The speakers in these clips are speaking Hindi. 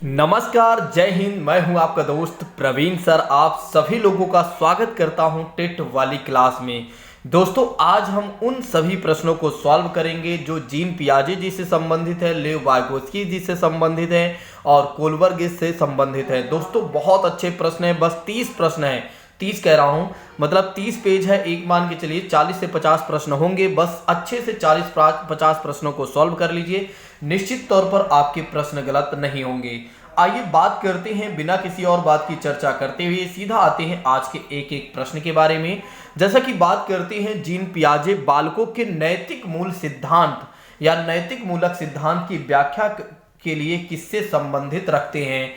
नमस्कार, जय हिंद। मैं हूं आपका दोस्त प्रवीण सर। आप सभी लोगों का स्वागत करता हूं टेट वाली क्लास में। दोस्तों, आज हम उन सभी प्रश्नों को सॉल्व करेंगे जो जीन पियाजे जी से संबंधित है, लेव वाइगोत्स्की जी से संबंधित है और कोलबर्ग से संबंधित है। दोस्तों, बहुत अच्छे प्रश्न है। बस 30 प्रश्न है, 30 कह रहा हूँ, मतलब 30 पेज है। एक मान के चलिए 40 से 50 प्रश्न होंगे। बस अच्छे से 40-50 प्रश्नों को सॉल्व कर लीजिए। निश्चित तौर पर आपके प्रश्न गलत नहीं होंगे। आइए बात करते हैं, बिना किसी और बात की चर्चा करते हुए सीधा आते हैं आज के एक एक प्रश्न के बारे में। जैसा कि बात करते हैं, जीन पियाजे बालकों के नैतिक मूल सिद्धांत या नैतिक मूलक सिद्धांत की व्याख्या के लिए किससे संबंधित रखते हैं।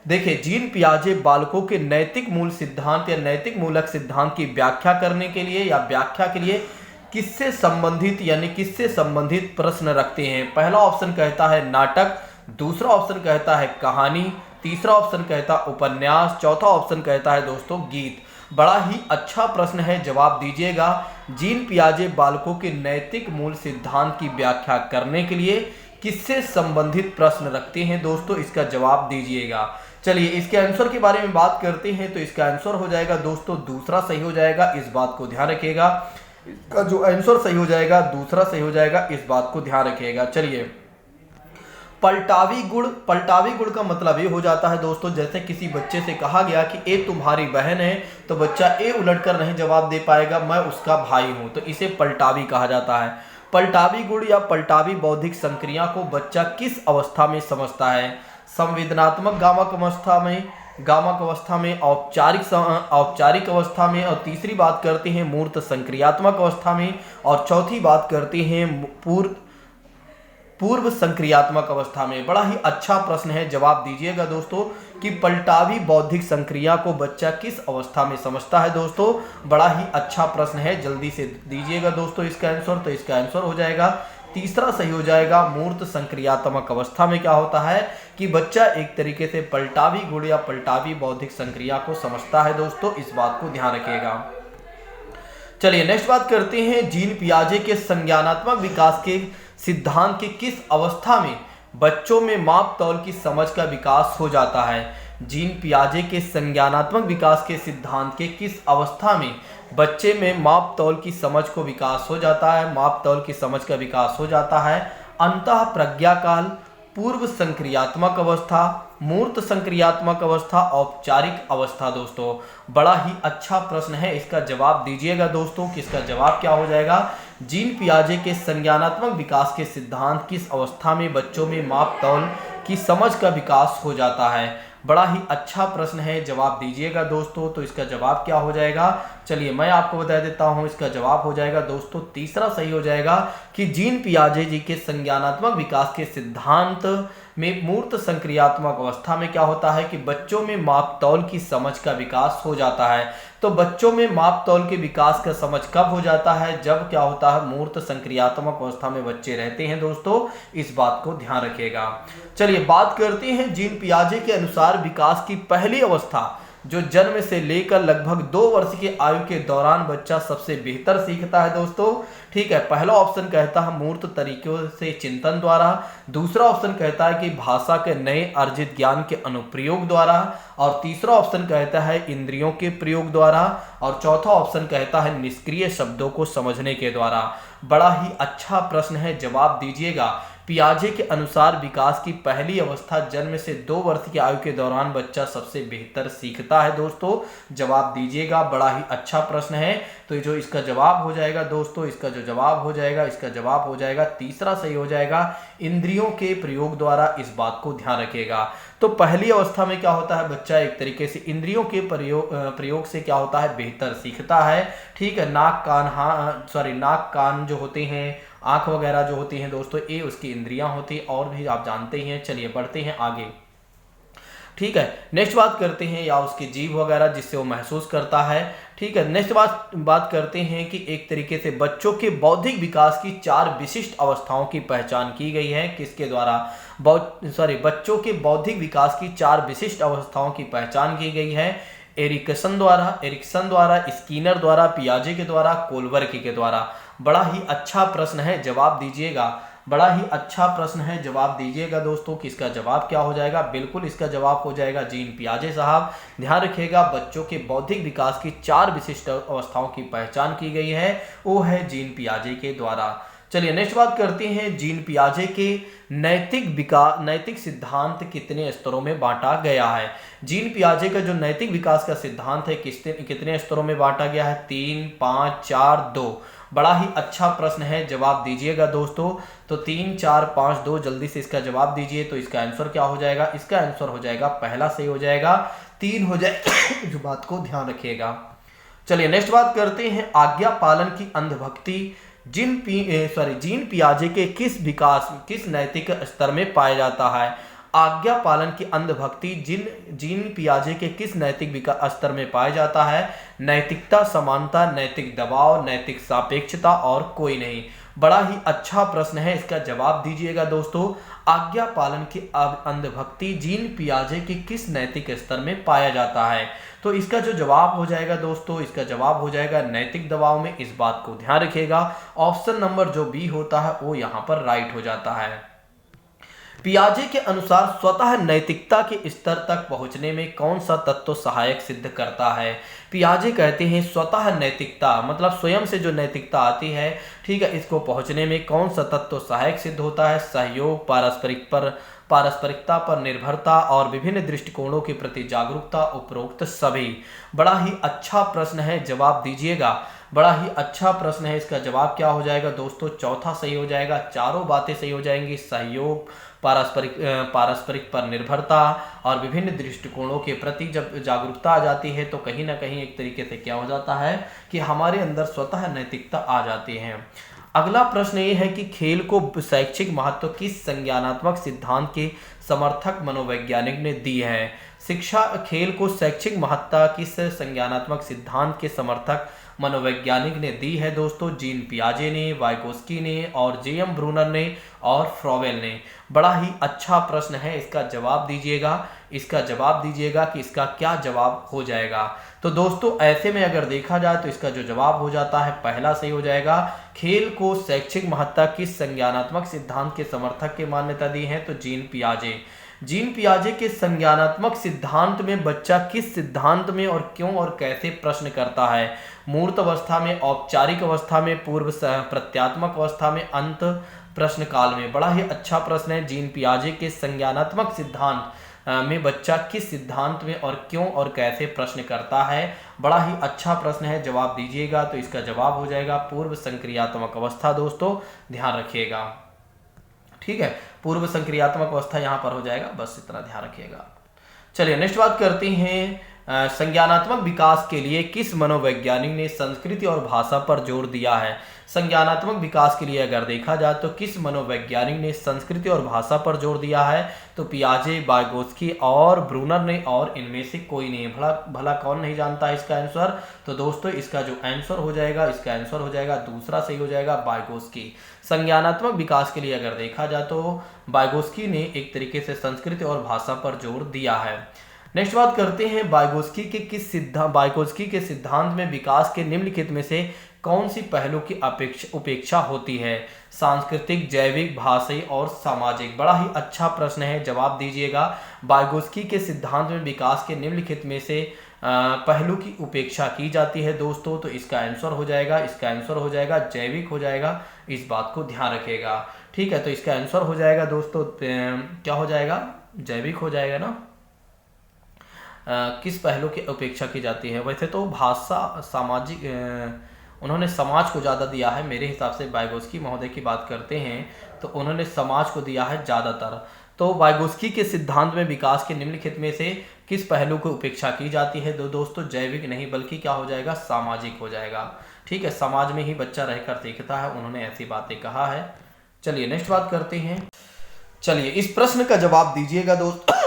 देखिए, जीन पियाजे बालकों के नैतिक मूल सिद्धांत या नैतिक मूलक सिद्धांत की व्याख्या करने के लिए या व्याख्या के लिए किससे संबंधित यानी किससे संबंधित प्रश्न रखते हैं। पहला ऑप्शन कहता है नाटक, दूसरा ऑप्शन कहता है कहानी, तीसरा ऑप्शन कहता है उपन्यास, चौथा ऑप्शन कहता है दोस्तों गीत। बड़ा ही अच्छा प्रश्न है, जवाब दीजिएगा। जीन पियाजे बालकों के नैतिक मूल सिद्धांत की व्याख्या करने के लिए किससे संबंधित प्रश्न रखते हैं दोस्तों, इसका जवाब दीजिएगा। चलिए, इसके आंसर के बारे में बात करते हैं। तो इसका आंसर हो जाएगा दोस्तों दूसरा सही हो जाएगा, इस बात को ध्यान रखिएगा। इसका जो आंसर सही हो जाएगा दूसरा सही हो जाएगा, इस बात को ध्यान रखिएगा। चलिए, पलटावी गुण का मतलब ये हो जाता है दोस्तों, जैसे किसी बच्चे से कहा गया कि ए तुम्हारी बहन है, तो बच्चा ए उलटकर नहीं जवाब दे पाएगा, मैं उसका भाई हूं, तो इसे पलटावी कहा जाता है। पलटावी गुण या पलटावी बौद्धिक संक्रिया को बच्चा किस अवस्था में समझता है। संवेदनात्मक गामक अवस्था में, औपचारिक अवस्था में, और तीसरी बात करते हैं मूर्त संक्रियात्मक अवस्था में, और चौथी बात करते हैं पूर्व संक्रियात्मक अवस्था में। बड़ा ही अच्छा प्रश्न है, जवाब दीजिएगा दोस्तों कि पलटावी बौद्धिक संक्रिया को बच्चा किस अवस्था में समझता है। दोस्तों, बड़ा ही अच्छा प्रश्न है, जल्दी से दीजिएगा दोस्तों इसका आंसर। तो इसका आंसर हो जाएगा तीसरा सही हो जाएगा। मूर्त संक्रियात्मक अवस्था में क्या होता है कि बच्चा एक तरीके से पलटावी गुण या पलटावी बौद्धिक संक्रिया को समझता है दोस्तों, इस बात को ध्यान रखिएगा। चलिए, नेक्स्ट बात करते हैं, जीन पियाजे के संज्ञानात्मक विकास के सिद्धांत की किस अवस्था में बच्चों में माप तौल की समझ का विकास हो जाता है। जीन पियाजे के संज्ञानात्मक विकास के सिद्धांत के किस अवस्था में बच्चे में माप तौल की समझ को विकास हो जाता है, माप तौल की समझ का विकास हो जाता है। अंतः प्रज्ञा काल, पूर्व संक्रियात्मक अवस्था, मूर्त संक्रियात्मक अवस्था, औपचारिक अवस्था। दोस्तों, बड़ा ही अच्छा प्रश्न है, इसका जवाब दीजिएगा दोस्तों कि इसका जवाब क्या हो जाएगा। जीन पियाजे के संज्ञानात्मक विकास के सिद्धांत किस अवस्था में बच्चों में माप तौल की समझ का विकास हो जाता है। बड़ा ही अच्छा प्रश्न है, जवाब दीजिएगा दोस्तों। तो इसका जवाब क्या हो जाएगा, चलिए मैं आपको बता देता हूं। इसका जवाब हो जाएगा दोस्तों तीसरा सही हो जाएगा कि जीन पियाजे जी के संज्ञानात्मक विकास के सिद्धांत में मूर्त संक्रियात्मक अवस्था में क्या होता है कि बच्चों में माप तौल की समझ का विकास हो जाता है। तो बच्चों में माप तौल के विकास का समझ कब हो जाता है, जब क्या होता है मूर्त संक्रियात्मक अवस्था में बच्चे रहते हैं दोस्तों, इस बात को ध्यान रखिएगा। चलिए, बात करते हैं जीन पियाजे के अनुसार विकास की पहली अवस्था जो जन्म से लेकर लगभग 2 वर्ष की आयु के दौरान बच्चा सबसे बेहतर सीखता है दोस्तों। ठीक है, पहला ऑप्शन कहता है मूर्त तरीकों से चिंतन द्वारा, दूसरा ऑप्शन कहता है कि भाषा के नए अर्जित ज्ञान के अनुप्रयोग द्वारा, और तीसरा ऑप्शन कहता है इंद्रियों के प्रयोग द्वारा, और चौथा ऑप्शन कहता है निष्क्रिय शब्दों को समझने के द्वारा। बड़ा ही अच्छा प्रश्न है, जवाब दीजिएगा। पियाजे के अनुसार विकास की पहली अवस्था जन्म से 2 वर्ष की आयु के दौरान बच्चा सबसे बेहतर सीखता है दोस्तों, जवाब दीजिएगा। बड़ा ही अच्छा प्रश्न है। तो जो इसका जवाब हो जाएगा दोस्तों, इसका जो जवाब हो जाएगा, इसका जवाब हो जाएगा तीसरा सही हो जाएगा, इंद्रियों के प्रयोग द्वारा, इस बात को ध्यान रखिएगा। तो पहली अवस्था में क्या होता है, बच्चा एक तरीके से इंद्रियों के प्रयोग से क्या होता है, बेहतर सीखता है। ठीक है, नाक कान जो होते हैं, आंख वगैरह जो होती हैं दोस्तों, ये उसकी इंद्रियां होती हैं, और भी आप जानते ही हैं। चलिए बढ़ते हैं आगे। ठीक है, नेक्स्ट बात करते हैं, या उसकी जीभ वगैरह जिससे वो महसूस करता है। ठीक है, नेक्स्ट बात करते हैं कि एक तरीके से बच्चों के बौद्धिक विकास की 4 विशिष्ट अवस्थाओं की पहचान की गई है। किसके द्वारा, बच्चों के बौद्धिक विकास की 4 विशिष्ट अवस्थाओं की पहचान की गई है। एरिक्सन द्वारा, स्किनर द्वारा, पियाजे के द्वारा, कोलबर्ग के द्वारा। बड़ा ही अच्छा प्रश्न है, जवाब दीजिएगा। बड़ा ही अच्छा प्रश्न है, जवाब दीजिएगा दोस्तों कि इसका जवाब क्या हो जाएगा। बिल्कुल इसका जवाब हो जाएगा जीन पियाजे साहब। ध्यान रखिएगा, बच्चों के बौद्धिक विकास की 4 विशिष्ट अवस्थाओं की पहचान की गई है, वो है जीन पियाजे के द्वारा। चलिए नेक्स्ट बात करते हैं, जीन पियाजे के नैतिक सिद्धांत कितने स्तरों में बांटा गया है। जीन पियाजे का जो नैतिक विकास का सिद्धांत है कितने स्तरों में बांटा गया है? 3, 5, 4, 2। बड़ा ही अच्छा प्रश्न है, जवाब दीजिएगा दोस्तों। तो 3, 4, 5, 2, जल्दी से इसका जवाब दीजिए। तो इसका आंसर क्या हो जाएगा? इसका आंसर हो जाएगा पहला सही हो जाएगा, 3 हो जाएगा। जो बात को ध्यान रखिएगा। चलिए नेक्स्ट बात करते हैं, आज्ञा पालन की अंधभक्ति जीन पियाजे के किस नैतिक स्तर में पाया जाता है? आज्ञा पालन की अंधभक्ति जीन पियाजे के किस नैतिक स्तर में पाया जाता है? नैतिकता, समानता, नैतिक दबाव, नैतिक सापेक्षता और कोई नहीं। बड़ा ही अच्छा प्रश्न है, इसका जवाब दीजिएगा दोस्तों। आज्ञा पालन की अंधभक्ति जीन पियाजे के किस नैतिक स्तर में पाया जाता है? तो इसका जो जवाब हो जाएगा दोस्तों, इसका जवाब हो जाएगा नैतिक दबाव में। इस बात को ध्यान रखिएगा। ऑप्शन नंबर जो बी होता है वो यहां पर राइट हो जाता है। पियाजे के अनुसार स्वतः नैतिकता के स्तर तक पहुंचने में कौन सा तत्व सहायक सिद्ध करता है? पियाजे कहते हैं स्वतः नैतिकता मतलब स्वयं से जो नैतिकता आती है, ठीक है, इसको पहुंचने में कौन सा तत्व सहायक सिद्ध होता है? सहयोग, पारस्परिकता पर निर्भरता और विभिन्न दृष्टिकोणों के प्रति जागरूकता, उपरोक्त सभी। बड़ा ही अच्छा प्रश्न है, जवाब दीजिएगा। बड़ा ही अच्छा प्रश्न है, इसका जवाब क्या हो जाएगा दोस्तों? चौथा सही हो जाएगा। चारों बातें सही हो जाएंगी, सहयोग, पारस्परिक पर निर्भरता और विभिन्न दृष्टिकोणों के प्रति जब जागरूकता आ जाती है तो कहीं ना कहीं एक तरीके से क्या हो जाता है कि हमारे अंदर स्वतः नैतिकता आ जाती है। अगला प्रश्न ये है कि खेल को शैक्षिक महत्व किस संज्ञानात्मक सिद्धांत के समर्थक मनोवैज्ञानिक ने दी है? खेल को शैक्षिक महत्ता किस संज्ञानात्मक सिद्धांत के समर्थक मनोवैज्ञानिक ने दी है दोस्तों? जीन पियाजे ने, वाइगोस्की ने और जेएम ब्रूनर ने और फ्रॉवेल ने। बड़ा ही अच्छा प्रश्न है, इसका जवाब दीजिएगा। इसका जवाब दीजिएगा कि इसका क्या जवाब हो जाएगा। तो दोस्तों ऐसे में अगर देखा जाए तो इसका जो जवाब हो जाता है पहला सही हो जाएगा। खेल को शैक्षिक महत्ता किस संज्ञानात्मक सिद्धांत के समर्थक के मान्यता दी है? तो जीन पियाजे के संज्ञानात्मक सिद्धांत में बच्चा किस सिद्धांत में और क्यों और कैसे प्रश्न करता है? मूर्त अवस्था में, औपचारिक अवस्था में, पूर्व प्रत्यात्मक अवस्था में, अंत प्रश्न काल में। बड़ा ही अच्छा प्रश्न है। जीन पियाजे के संज्ञानात्मक सिद्धांत में बच्चा किस सिद्धांत में और क्यों और कैसे प्रश्न करता है? बड़ा ही अच्छा प्रश्न है, जवाब दीजिएगा। तो इसका जवाब हो जाएगा पूर्व संक्रियात्मक अवस्था दोस्तों, ध्यान रखिएगा। ठीक है, पूर्व संक्रियात्मक अवस्था यहाँ पर हो जाएगा, बस इतना ध्यान रखिएगा। चलिए नेक्स्ट बात करते हैं, संज्ञानात्मक विकास के लिए किस मनोवैज्ञानिक ने संस्कृति और भाषा पर जोर दिया है? संज्ञानात्मक विकास के लिए अगर देखा जाए तो किस मनोवैज्ञानिक ने संस्कृति और भाषा पर जोर दिया है? तो पियाजे, वाइगोस्की और ब्रूनर ने, और इनमें से कोई नहीं। भला कौन नहीं जानता है इसका आंसर? तो दोस्तों इसका जो आंसर हो जाएगा, इसका आंसर हो जाएगा दूसरा सही हो जाएगा, वाइगोस्की। संज्ञानात्मक विकास के लिए अगर देखा जाए तो वाइगोस्की ने एक तरीके से संस्कृति और भाषा पर जोर दिया है। नेक्स्ट बात करते हैं, वाइगोस्की के सिद्धांत में विकास के निम्नलिखित में से कौन सी पहलू की उपेक्षा होती है? सांस्कृतिक, जैविक, भाषाई और सामाजिक। बड़ा ही अच्छा प्रश्न है, जवाब दीजिएगा। वाइगोस्की के सिद्धांत में विकास के निम्नलिखित में से पहलू की उपेक्षा की जाती है दोस्तों। तो इसका आंसर हो जाएगा जैविक हो जाएगा। इस बात को ध्यान रखिएगा। ठीक है, तो इसका आंसर हो जाएगा दोस्तों क्या हो जाएगा? जैविक हो जाएगा ना। किस पहलू की उपेक्षा की जाती है? वैसे तो भाषा, सामाजिक, उन्होंने समाज को ज़्यादा दिया है मेरे हिसाब से। वाइगोस्की महोदय की बात करते हैं तो उन्होंने समाज को दिया है ज़्यादातर। तो वाइगोस्की के सिद्धांत में विकास के निम्नलिखित में से किस पहलू को उपेक्षा की जाती है? दोस्तों जैविक नहीं बल्कि क्या हो जाएगा? सामाजिक हो जाएगा। ठीक है, समाज में ही बच्चा रहकर सीखता है, उन्होंने ऐसी बातें कहा है। चलिए नेक्स्ट बात करते हैं। चलिए इस प्रश्न का जवाब दीजिएगा दोस्तों।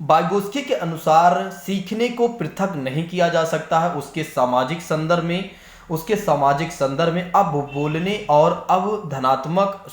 वाइगोस्की के अनुसार सीखने को पृथक नहीं किया जा सकता है, उसके सामाजिक संदर्भ में अब बोलने और अवधारणात्मक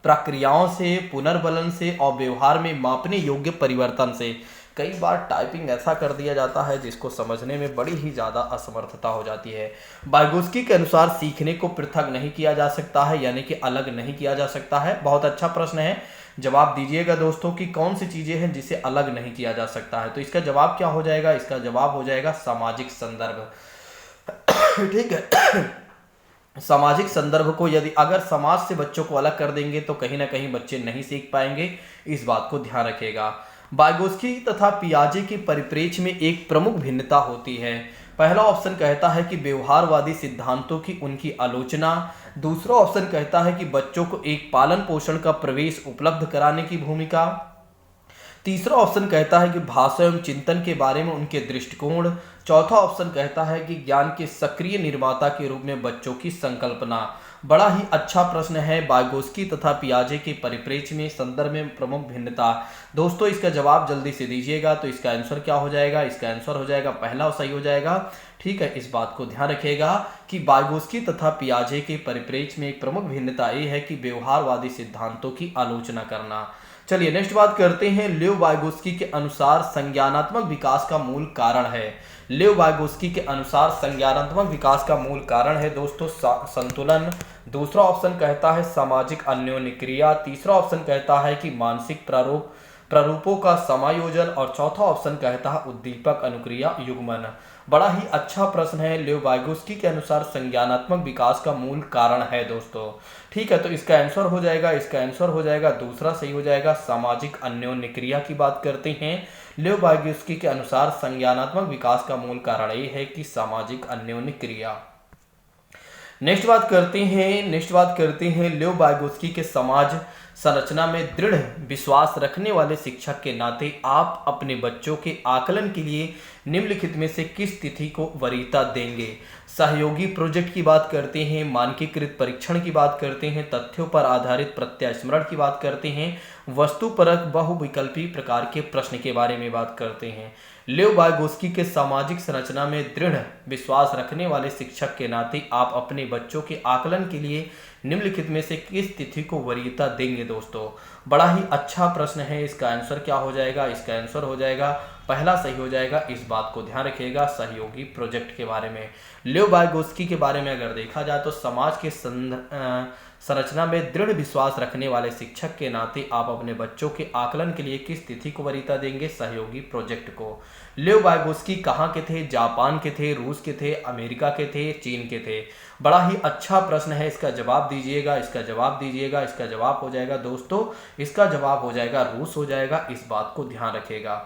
प्रक्रियाओं से, पुनर्बलन से और व्यवहार में मापने योग्य परिवर्तन से। कई बार टाइपिंग ऐसा कर दिया जाता है जिसको समझने में बड़ी ही ज़्यादा असमर्थता हो जाती है। वाइगोत्स्की के अनुसार सीखने को पृथक नहीं किया जा सकता है, यानी कि अलग नहीं किया जा सकता है। बहुत अच्छा प्रश्न है, जवाब दीजिएगा दोस्तों कि कौन सी चीज़ें हैं जिसे अलग नहीं किया जा सकता है। तो इसका जवाब क्या हो जाएगा? इसका जवाब हो जाएगा सामाजिक संदर्भ। ठीक है, सामाजिक संदर्भ को यदि अगर समाज से बच्चों को अलग कर देंगे तो कहीं ना कहीं बच्चे नहीं सीख पाएंगे, इस बात को ध्यान रखिएगा। वाइगोत्स्की तथा पियाजे के परिप्रेक्ष्य में एक प्रमुख भिन्नता होती है। पहला ऑप्शन कहता है कि व्यवहारवादी सिद्धांतों की उनकी आलोचना। दूसरा ऑप्शन कहता है कि बच्चों को एक पालन पोषण का प्रवेश उपलब्ध कराने की भूमिका। तीसरा ऑप्शन कहता है कि भाषा एवं चिंतन के बारे में उनके दृष्टिकोण। चौथा ऑप्शन कहता है कि ज्ञान के सक्रिय निर्माता के रूप में बच्चों की संकल्पना। बड़ा ही अच्छा प्रश्न है, वाइगोत्स्की तथा पियाजे के परिप्रेक्ष्य में संदर्भ में प्रमुख भिन्नता। दोस्तों इसका जवाब जल्दी से दीजिएगा। तो इसका आंसर क्या हो जाएगा? इसका आंसर हो जाएगा पहला सही हो जाएगा। ठीक है, इस बात को ध्यान रखिएगा कि वाइगोत्स्की तथा पियाजे के परिप्रेक्ष्य में एक प्रमुख भिन्नता ये है कि व्यवहारवादी सिद्धांतों की आलोचना करना। चलिए नेक्स्ट बात करते हैं। लेव वाइगोत्स्की के अनुसार संज्ञानात्मक विकास का मूल कारण है। लेव वाइगोत्स्की के अनुसार संज्ञानात्मक विकास का मूल कारण है दोस्तों संतुलन। दूसरा ऑप्शन कहता है सामाजिक अन्योन्य क्रिया। तीसरा ऑप्शन कहता है कि मानसिक प्रारूपों का समायोजन। और चौथा ऑप्शन कहता है उद्दीपक अनुक्रिया युग्मन। बड़ा ही अच्छा प्रश्न है। लेव वाइगोत्स्की के अनुसार संज्ञानात्मक विकास का मूल कारण है दोस्तों। ठीक है, तो इसका आंसर हो जाएगा, इसका आंसर हो जाएगा दूसरा सही हो जाएगा, सामाजिक अन्योन्य क्रिया की बात करते हैं। लेव वाइगोत्स्की के अनुसार संज्ञानात्मक विकास का मूल कारण ये है कि सामाजिक अन्योन्य क्रिया। नेक्स्ट बात करते हैं लेव वाइगोत्स्की के समाज संरचना में दृढ़ विश्वास रखने वाले शिक्षक के नाते आप अपने बच्चों के आकलन के लिए निम्नलिखित में से किस तिथि को वरीयता देंगे? सहयोगी प्रोजेक्ट की बात करते हैं, मानकीकृत परीक्षण की बात करते हैं, तथ्यों पर आधारित प्रत्यास्मरण की बात करते हैं, वस्तुपरक बहुविकल्पी प्रकार के प्रश्न के बारे में बात करते हैं। लेव वाइगोत्स्की के सामाजिक संरचना में दृढ़ विश्वास रखने वाले शिक्षक के नाते आप अपने बच्चों के आकलन के लिए निम्नलिखित में से किस तिथि को वरीयता देंगे? दोस्तों बड़ा ही अच्छा प्रश्न है। इसका आंसर क्या हो जाएगा? इसका आंसर हो जाएगा पहला सही हो जाएगा। इस बात को ध्यान रखिएगा सहयोगी प्रोजेक्ट के बारे में। लेव वाइगोत्स्की के बारे में अगर देखा जाए तो समाज के संरचना में दृढ़ विश्वास रखने वाले शिक्षक के नाते आप अपने बच्चों के आकलन के लिए किस तिथि को वरीयता देंगे? सहयोगी प्रोजेक्ट को। लेव वाइगोत्स्की कहाँ के थे? जापान के थे, रूस के थे, अमेरिका के थे, चीन के थे। बड़ा ही अच्छा प्रश्न है। इसका जवाब दीजिएगा, इसका जवाब दीजिएगा। इसका जवाब हो जाएगा दोस्तों, इसका जवाब हो जाएगा रूस हो जाएगा। इस बात को ध्यान रखिएगा।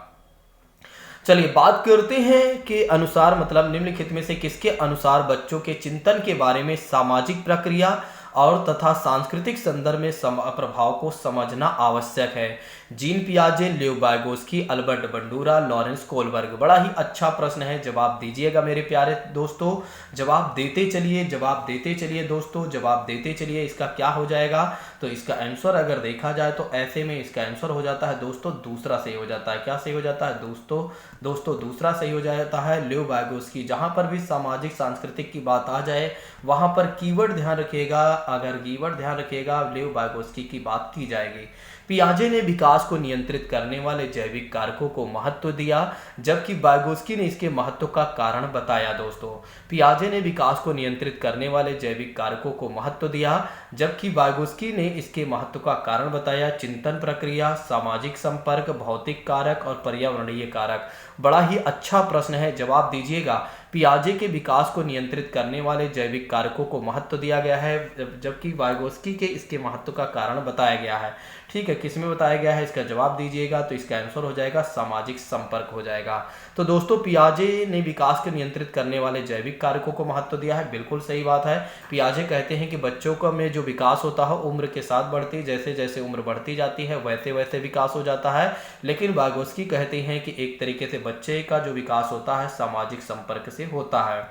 चलिए बात करते हैं कि अनुसार मतलब निम्नलिखित में से किसके अनुसार बच्चों के चिंतन के बारे में सामाजिक प्रक्रिया और तथा सांस्कृतिक संदर्भ में प्रभाव को समझना आवश्यक है? जीन पियाजे, Lev Vygotsky, Albert Bandura, Lawrence Kohlberg. बड़ा ही अच्छा प्रश्न है, जवाब दीजिएगा मेरे प्यारे दोस्तों। जवाब देते चलिए, जवाब देते चलिए दोस्तों, जवाब देते चलिए। इसका क्या हो जाएगा? तो इसका आंसर अगर देखा जाए तो ऐसे में इसका आंसर हो जाता है दोस्तों दूसरा सही हो जाता है। क्या सही हो जाता है दोस्तों? दूसरा सही हो जाता है लेव वाइगोत्स्की। जहां पर भी सामाजिक सांस्कृतिक की बात आ जाए वहां पर कीवर्ड ध्यान रखिएगा। अगर कीवर्ड ध्यान रखिएगा लेव वाइगोत्स्की की बात की जाएगी। पियाजे ने विकास को नियंत्रित करने वाले जैविक कारकों को महत्व दिया, जबकि वाइगोत्स्की ने इसके महत्व का कारण बताया। दोस्तों पियाजे ने विकास को नियंत्रित करने वाले जैविक कारकों को महत्व दिया, जबकि वाइगोत्स्की ने इसके महत्व का कारण बताया। चिंतन प्रक्रिया, सामाजिक संपर्क, भौतिक कारक और पर्यावरणीय कारक। बड़ा ही अच्छा प्रश्न है, जवाब दीजिएगा। पियाजे के विकास को नियंत्रित करने वाले जैविक कारकों को महत्व दिया गया है, जबकि वाइगोत्स्की के इसके महत्व का कारण बताया गया है। ठीक है, किसमें बताया गया है? इसका जवाब दीजिएगा। तो इसका आंसर हो जाएगा सामाजिक संपर्क हो जाएगा। तो दोस्तों पियाजे ने विकास को नियंत्रित करने वाले जैविक कारकों को महत्व दिया है, बिल्कुल सही बात है। पियाजे कहते हैं कि बच्चों का में जो विकास होता है उम्र के साथ बढ़ती, जैसे जैसे उम्र बढ़ती जाती है वैसे वैसे विकास हो जाता है। लेकिन वाइगोत्स्की कहते हैं कि एक तरीके से बच्चे का जो विकास होता है सामाजिक संपर्क से होता है।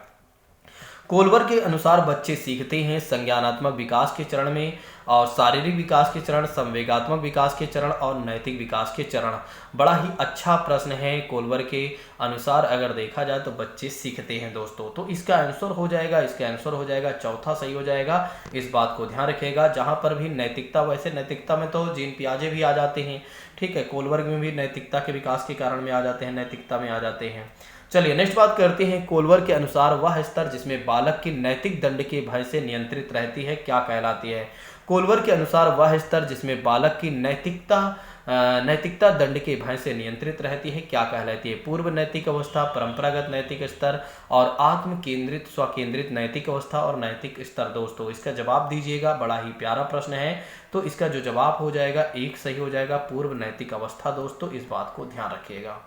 कोलवर के अनुसार बच्चे सीखते हैं संज्ञानात्मक विकास के चरण में, और शारीरिक विकास के चरण, संवेगात्मक विकास के चरण और नैतिक विकास के चरण। बड़ा ही अच्छा प्रश्न है। कोलवर के अनुसार अगर देखा जाए तो बच्चे सीखते हैं दोस्तों, तो इसका आंसर हो जाएगा चौथा सही हो जाएगा। इस बात को ध्यान रखिएगा। जहां पर भी नैतिकता, वैसे नैतिकता में तो जीन पियाजे भी आ जाते हैं, ठीक है, कोलवर में भी नैतिकता के विकास के कारण में आ जाते हैं, नैतिकता में आ जाते हैं। चलिए नेक्स्ट बात करते हैं। कोलवर के अनुसार वह स्तर जिसमें बालक की नैतिक दंड के भय से नियंत्रित रहती है क्या कहलाती है? कोलवर के अनुसार वह स्तर जिसमें बालक की नैतिकता दंड के भय से नियंत्रित रहती है क्या कहलाती है? पूर्व नैतिक अवस्था, परंपरागत नैतिक स्तर और आत्म केंद्रित स्वकेंद्रित नैतिक अवस्था और नैतिक स्तर। दोस्तों इसका जवाब दीजिएगा। बड़ा ही प्यारा प्रश्न है, तो इसका जो जवाब हो जाएगा एक सही हो जाएगा, पूर्व नैतिक अवस्था। दोस्तों इस बात को ध्यान रखिएगा।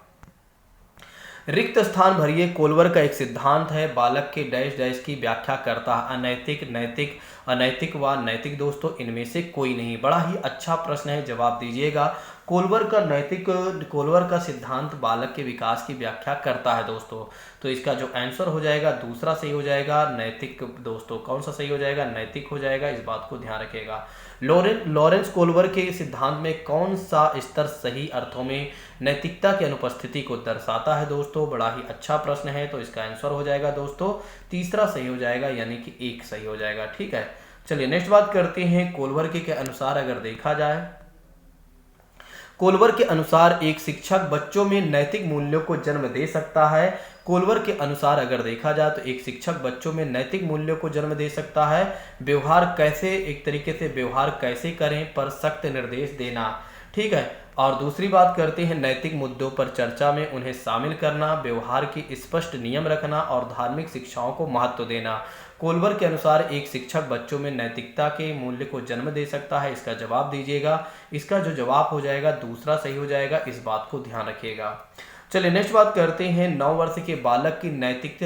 रिक्त स्थान भरिए कोलवर का एक सिद्धांत है, बालक के डैश डैश की व्याख्या करता है, अनैतिक, नैतिक, अनैतिक व नैतिक। दोस्तों इनमें से कोई नहीं। बड़ा ही अच्छा प्रश्न है, जवाब दीजिएगा। कोलवर का सिद्धांत बालक के विकास की व्याख्या करता है दोस्तों, तो इसका जो आंसर हो जाएगा दूसरा सही हो जाएगा, नैतिक। दोस्तों कौन सा सही हो जाएगा? नैतिक हो जाएगा। इस बात को ध्यान रखिएगा। लॉरेंस कोलवर के सिद्धांत में कौन सा स्तर सही अर्थों में नैतिकता की अनुपस्थिति को दर्शाता है? दोस्तों बड़ा ही अच्छा प्रश्न है, तो इसका आंसर हो जाएगा दोस्तों तीसरा सही हो जाएगा, यानी कि एक सही हो जाएगा। ठीक है, चलिए नेक्स्ट बात करते हैं। कोलवर के अनुसार अगर देखा जाए, कोलवर के अनुसार एक शिक्षक बच्चों में नैतिक मूल्यों को जन्म दे सकता है। कोलवर के अनुसार अगर देखा जाए तो एक शिक्षक बच्चों में नैतिक मूल्यों को जन्म दे सकता है। व्यवहार कैसे, एक तरीके से व्यवहार कैसे करें पर सख्त निर्देश देना, ठीक है। और दूसरी बात करते हैं, नैतिक मुद्दों पर चर्चा में उन्हें शामिल करना, व्यवहार की स्पष्ट नियम रखना और धार्मिक शिक्षाओं को महत्व देना। कोलवर के अनुसार एक शिक्षक बच्चों में नैतिकता के मूल्य को जन्म दे सकता है। इसका जवाब दीजिएगा। इसका जो जवाब हो जाएगा दूसरा सही हो जाएगा, इस बात को ध्यान रखिएगा। चलिए नेक्स्ट बात करते हैं। 9 वर्ष के बालक की नैतिक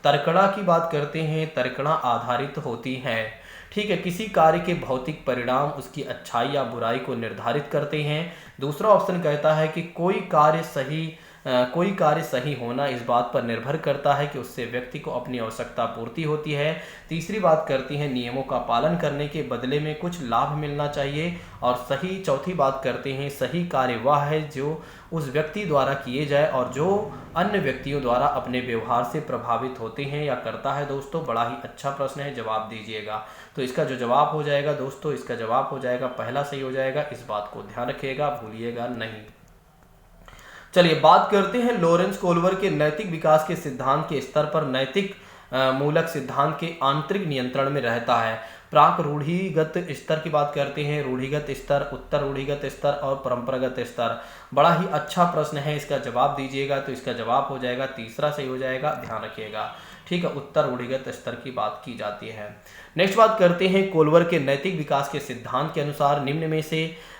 तर्कणा की बात करते हैं। तर्कणा आधारित होती है, ठीक है, किसी कार्य के भौतिक परिणाम उसकी अच्छाई या बुराई को निर्धारित करते हैं। दूसरा ऑप्शन कहता है कि कोई कार्य सही होना इस बात पर निर्भर करता है कि उससे व्यक्ति को अपनी आवश्यकता पूर्ति होती है। तीसरी बात करती है, नियमों का पालन करने के बदले में कुछ लाभ मिलना चाहिए। और चौथी बात करते हैं, सही कार्य वह है जो उस व्यक्ति द्वारा किए जाए और जो अन्य व्यक्तियों द्वारा अपने व्यवहार से प्रभावित होते हैं या करता है। दोस्तों बड़ा ही अच्छा प्रश्न है, जवाब दीजिएगा। तो इसका जो जवाब हो जाएगा दोस्तों, इसका जवाब हो जाएगा पहला सही हो जाएगा। इस बात को ध्यान रखिएगा, भूलिएगा नहीं। चलिए बात करते हैं लॉरेंस कोलवर के नैतिक विकास के सिद्धांत के स्तर पर। नैतिक मूलक सिद्धांत के आंतरिक नियंत्रण में रहता है। प्राक रूढ़िगत स्तर की बात करते हैं, रूढ़िगत स्तर, उत्तर रूढ़िगत स्तर और परंपरागत स्तर। बड़ा ही अच्छा प्रश्न है, इसका जवाब दीजिएगा। तो इसका जवाब हो जाएगा तीसरा सही हो जाएगा, ध्यान रखिएगा, ठीक है। उत्तर रूढ़िगत स्तर की बात की जाती है। नेक्स्ट बात करते हैं, कोलवर के नैतिक विकास के सिद्धांत के अनुसार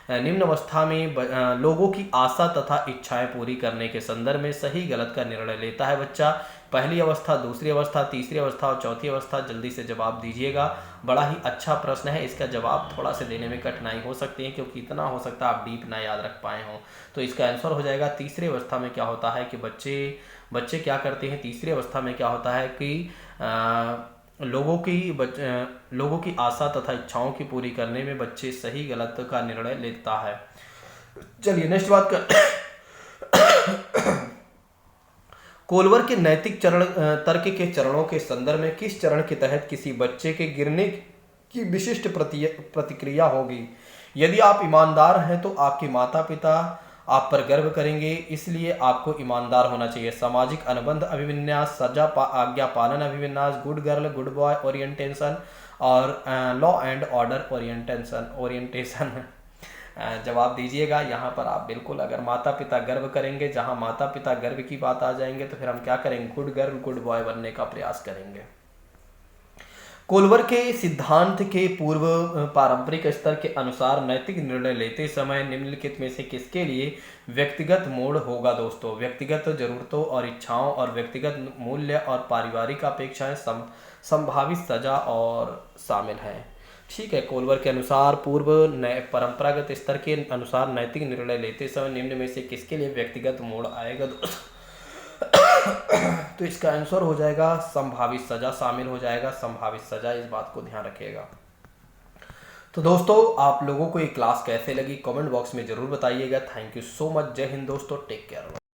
निम्न अवस्था में लोगों की आशा तथा इच्छाएं पूरी करने के संदर्भ में सही गलत का निर्णय लेता है बच्चा। पहली अवस्था, दूसरी अवस्था, तीसरी अवस्था और चौथी अवस्था। जल्दी से जवाब दीजिएगा। बड़ा ही अच्छा प्रश्न है, इसका जवाब थोड़ा से देने में कठिनाई हो सकती है क्योंकि इतना हो सकता है आप डीप ना याद रख पाए हों। तो इसका आंसर हो जाएगा तीसरी अवस्था में क्या होता है कि बच्चे क्या करते हैं। तीसरी अवस्था में क्या होता है कि लोगों की आशा तथा इच्छाओं की पूरी करने में बच्चे सही गलत का निर्णय लेता है। चलिए नेक्स्ट बात कर कोलवर के नैतिक तर्क के चरणों के संदर्भ में किस चरण के तहत किसी बच्चे के गिरने की विशिष्ट प्रतिक्रिया होगी? यदि आप ईमानदार हैं तो आपके माता पिता आप पर गर्व करेंगे, इसलिए आपको ईमानदार होना चाहिए। सामाजिक अनुबंध अभिविन्यास, सजा आज्ञा पालन अभिविन्यास, good girl good boy orientation और लॉ एंड ऑर्डर ओरिएंटेशन। जवाब दीजिएगा। यहाँ पर आप बिल्कुल, अगर माता पिता गर्व करेंगे, जहाँ माता पिता गर्व की बात आ जाएंगे तो फिर हम क्या करेंगे, गुड गर्ल गुड बॉय बनने का प्रयास करेंगे। कोलवर के सिद्धांत के पूर्व पारंपरिक स्तर के अनुसार नैतिक निर्णय लेते समय निम्नलिखित में से किसके लिए व्यक्तिगत मोड़ होगा? दोस्तों व्यक्तिगत जरूरतों और इच्छाओं और व्यक्तिगत मूल्य और पारिवारिक अपेक्षाएं संभावित सजा और शामिल हैं, ठीक है। कोलवर के अनुसार पूर्व परंपरागत स्तर के अनुसार नैतिक निर्णय लेते समय निम्न में से किसके लिए व्यक्तिगत मोड़ आएगा? तो इसका आंसर हो जाएगा संभावित सजा, शामिल हो जाएगा संभावित सजा, इस बात को ध्यान रखिएगा। तो दोस्तों आप लोगों को ये क्लास कैसे लगी कमेंट बॉक्स में जरूर बताइएगा। Thank you so much. जय हिंद दोस्तों, टेक केयर।